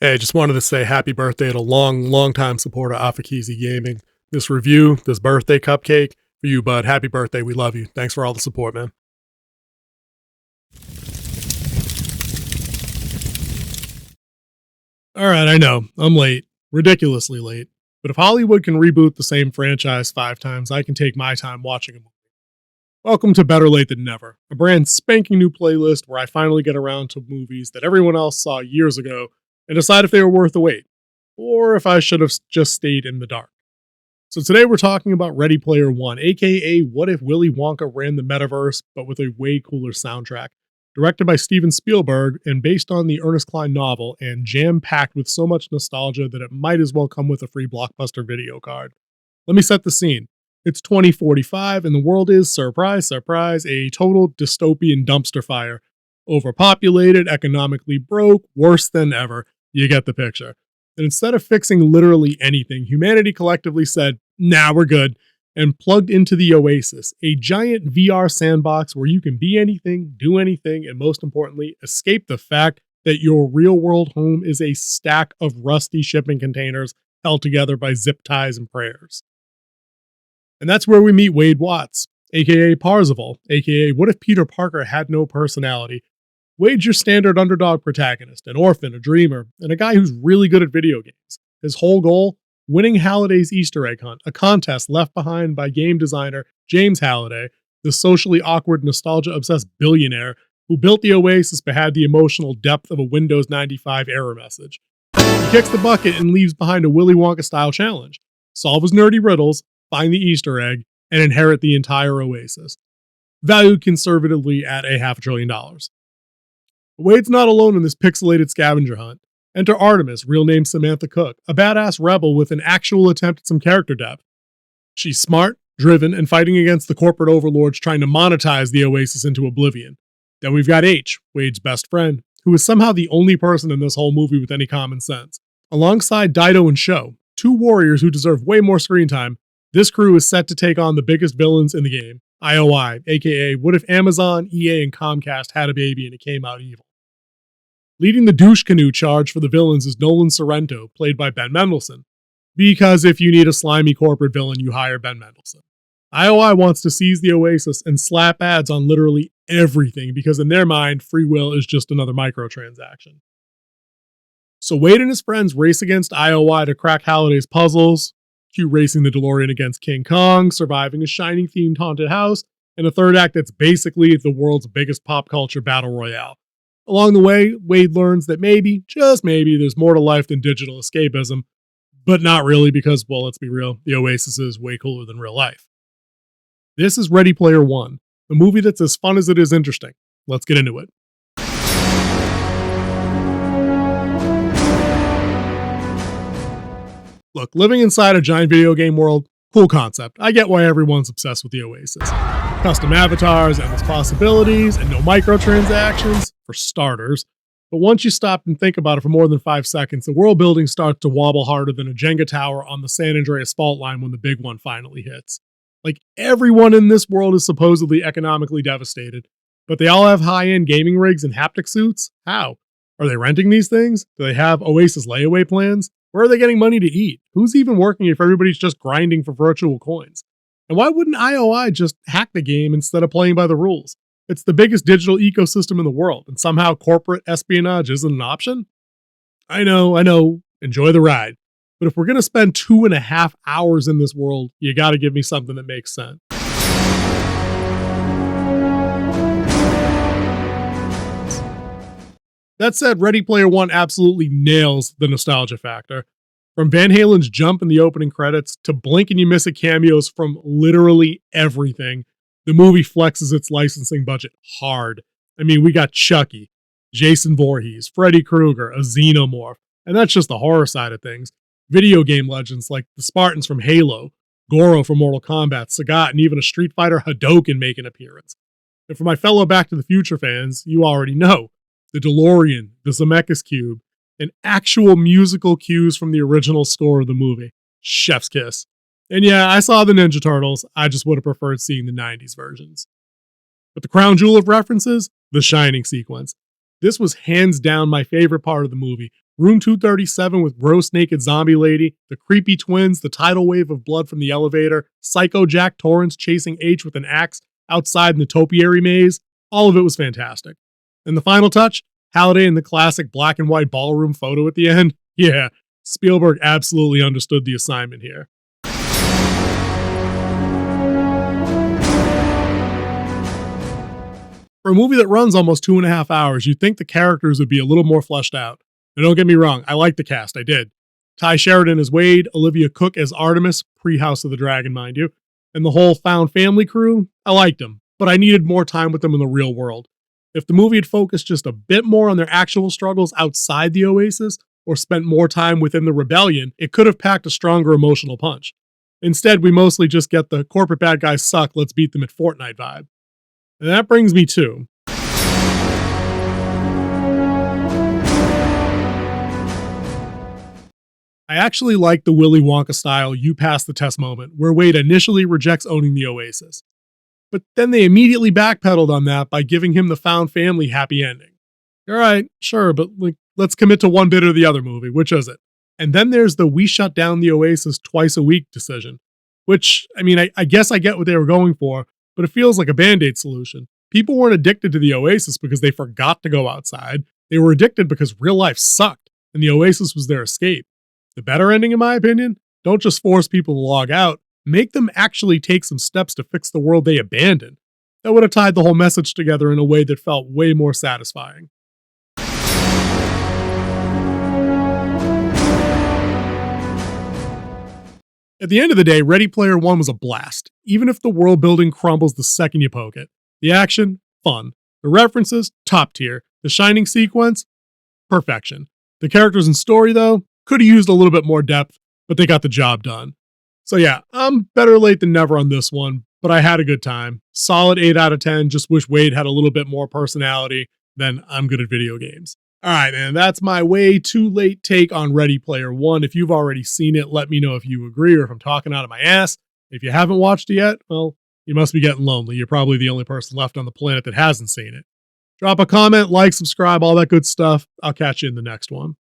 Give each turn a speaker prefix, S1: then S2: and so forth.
S1: Hey, just wanted to say happy birthday to long time supporter Afakizi Gaming. This birthday cupcake for you, bud. Happy birthday. We love you. Thanks for all the support, man. All right, I know. I'm late. Ridiculously late. But if Hollywood can reboot the same franchise 5 times, I can take my time watching a movie. Welcome to Better Late Than Never, a brand spanking new playlist where I finally get around to movies that everyone else saw years ago and decide if they were worth the wait, or if I should have just stayed in the dark. So today we're talking about Ready Player One, aka What If Willy Wonka Ran the Metaverse, but with a way cooler soundtrack. Directed by Steven Spielberg and based on the Ernest Cline novel, and jam packed with so much nostalgia that it might as well come with a free blockbuster video card. Let me set the scene. It's 2045, and the world is, surprise, surprise, a total dystopian dumpster fire. Overpopulated, economically broke, worse than ever. You get the picture. And instead of fixing literally anything, humanity collectively said, nah, we're good, and plugged into the Oasis, a giant VR sandbox where you can be anything, do anything, and most importantly, escape the fact that your real world home is a stack of rusty shipping containers held together by zip ties and prayers. And that's where we meet Wade Watts, aka Parzival, aka What If Peter Parker Had No Personality. Wade's your standard underdog protagonist, an orphan, a dreamer, and a guy who's really good at video games. His whole goal? Winning Halliday's Easter egg hunt, a contest left behind by game designer James Halliday, the socially awkward, nostalgia-obsessed billionaire who built the Oasis but had the emotional depth of a Windows 95 error message. He kicks the bucket and leaves behind a Willy Wonka-style challenge. Solve his nerdy riddles, find the Easter egg, and inherit the entire Oasis. Valued conservatively at $500 billion. Wade's not alone in this pixelated scavenger hunt. Enter Artemis, real name Samantha Cook, a badass rebel with an actual attempt at some character depth. She's smart, driven, and fighting against the corporate overlords trying to monetize the Oasis into oblivion. Then we've got H, Wade's best friend, who is somehow the only person in this whole movie with any common sense. Alongside Dido and Sho, two warriors who deserve way more screen time, this crew is set to take on the biggest villains in the game, IOI, aka What If Amazon, EA, and Comcast had a baby and it came out evil. Leading the douche canoe charge for the villains is Nolan Sorrento, played by Ben Mendelsohn. Because if you need a slimy corporate villain, you hire Ben Mendelsohn. IOI wants to seize the Oasis and slap ads on literally everything because in their mind, free will is just another microtransaction. So Wade and his friends race against IOI to crack Halliday's puzzles, cue racing the DeLorean against King Kong, surviving a Shining-themed haunted house, and a third act that's basically the world's biggest pop culture battle royale. Along the way, Wade learns that maybe, just maybe, there's more to life than digital escapism, but not really because, well, let's be real, the Oasis is way cooler than real life. This is Ready Player One, a movie that's as fun as it is interesting. Let's get into it. Look, living inside a giant video game world, cool concept. I get why everyone's obsessed with the Oasis. Custom avatars, endless possibilities, and no microtransactions, for starters. But once you stop and think about it for more than 5 seconds, the world building starts to wobble harder than a Jenga tower on the San Andreas fault line when the big one finally hits. Like, everyone in this world is supposedly economically devastated, but they all have high-end gaming rigs and haptic suits? How? Are they renting these things? Do they have Oasis layaway plans? Where are they getting money to eat? Who's even working if everybody's just grinding for virtual coins? And why wouldn't IOI just hack the game instead of playing by the rules? It's the biggest digital ecosystem in the world, and somehow corporate espionage isn't an option? I know, enjoy the ride. But if we're going to spend 2.5 hours in this world, you got to give me something that makes sense. That said, Ready Player One absolutely nails the nostalgia factor. From Van Halen's jump in the opening credits to blink and you miss it cameos from literally everything, the movie flexes its licensing budget hard. I mean, we got Chucky, Jason Voorhees, Freddy Krueger, a xenomorph, and that's just the horror side of things. Video game legends like the Spartans from Halo, Goro from Mortal Kombat, Sagat, and even a Street Fighter Hadouken make an appearance. And for my fellow Back to the Future fans, you already know. The DeLorean, the Zemeckis Cube, and actual musical cues from the original score of the movie. Chef's kiss. And yeah, I saw the Ninja Turtles, I just would have preferred seeing the 90s versions. But the crown jewel of references? The Shining sequence. This was hands down my favorite part of the movie, Room 237 with gross naked zombie lady, the creepy twins, the tidal wave of blood from the elevator, Psycho Jack Torrance chasing H with an axe outside in the topiary maze. All of it was fantastic. And the final touch, Halliday in the classic black and white ballroom photo at the end. Yeah, Spielberg absolutely understood the assignment here. For a movie that runs almost 2.5 hours, you'd think the characters would be a little more fleshed out. Now, don't get me wrong, I like the cast, I did. Ty Sheridan as Wade, Olivia Cooke as Artemis, pre-House of the Dragon, mind you, and the whole found family crew, I liked them, but I needed more time with them in the real world. If the movie had focused just a bit more on their actual struggles outside the Oasis, or spent more time within the rebellion, it could have packed a stronger emotional punch. Instead, we mostly just get the corporate bad guys suck, let's beat them at Fortnite vibe. And that brings me to I actually like the Willy Wonka style you pass the test moment, where Wade initially rejects owning the Oasis. But then they immediately backpedaled on that by giving him the found family happy ending. Alright, sure, but let's commit to one bit or the other movie, which is it? And then there's the we shut down the Oasis twice a week decision, which, I guess I get what they were going for, but it feels like a band-aid solution. People weren't addicted to the Oasis because they forgot to go outside. They were addicted because real life sucked, and the Oasis was their escape. The better ending, in my opinion, don't just force people to log out, make them actually take some steps to fix the world they abandoned. That would have tied the whole message together in a way that felt way more satisfying. At the end of the day, Ready Player One was a blast, even if the world building crumbles the second you poke it. The action, fun. The references, top tier. The Shining sequence, perfection. The characters and story, though, could have used a little bit more depth, but they got the job done. So yeah, I'm better late than never on this one, but I had a good time. Solid 8 out of 10, just wish Wade had a little bit more personality, then I'm good at video games. Alright, man, that's my way too late take on Ready Player One. If you've already seen it, let me know if you agree or if I'm talking out of my ass. If you haven't watched it yet, well, you must be getting lonely. You're probably the only person left on the planet that hasn't seen it. Drop a comment, like, subscribe, all that good stuff. I'll catch you in the next one.